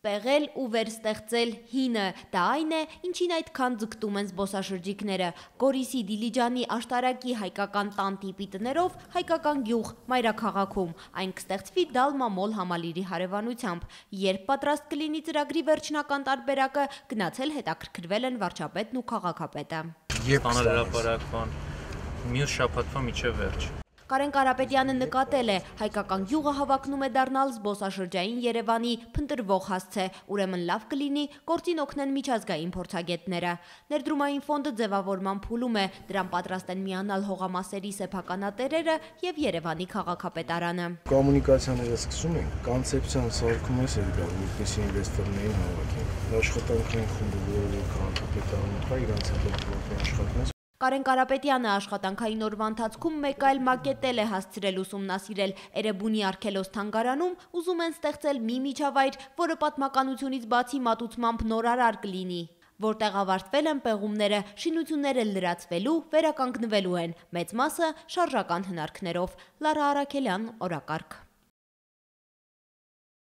Պեղել ու վերստեղծել հինը, դա այն է, ինչին այդքան ձգտում են զբոսաշրջիկները։ Գորիսի Դիլիջանի աշտարակի հայկական տան տիպի տներով հայկական գյուղ մայրաքաղաքում։ Այն կստեղծվի Դալմամոլ համալիրի հարևանությամբ։ Երբ պատրաստ կլինի ծրագրի վերջնական տարբերակը, գնացել հետաքրքրվել են վարչապետն ու քաղաքապետը։ Հրապարակման մյուս շաբաթվա միջև վերջ։ Կարեն Կարապետյանը նկատել է, հայկական գյուղը հավակնում է դառնալ զբոսաշրջային Երևանի փնտրվող հասցե, ուրեմն լավ կլինի գործին օգնեն միջազգային փորձագետները։ Ներդրումային ֆոնդը ձևավորման փուլում է, դրան պատրաստ են միանալ հողամասերի սեփականատերերը եւ Երևանի քաղաքապետարանը։ Կոմունիկացիաները սկսում են, կոնցեպցիան սարքում է սերգալ, որպեսզի ինվեստորներին հավաքեն։ Աշխատանքային խումբը, որը քաղաքապետարանը կա, իրանց հետ աշխատում է։ Կարեն Կարապետյանը աշխատանքային օրվա ընթացքում մեկ այլ մակետել է հասցրել ուսումնասիրել Էրեբունի արգելոց թանգարանում, ուզում են ստեղծել մի միջավայր, որը պատմականությունից բացի մատուցմամբ նորարար կլինի, որտեղ ավարտվել են պեղումները, շինությունները լրացվելու, վերականգնվելու են, մեծ մասը շարժական հնարքներով։ Լարա Արաքելյան, օրակարգ։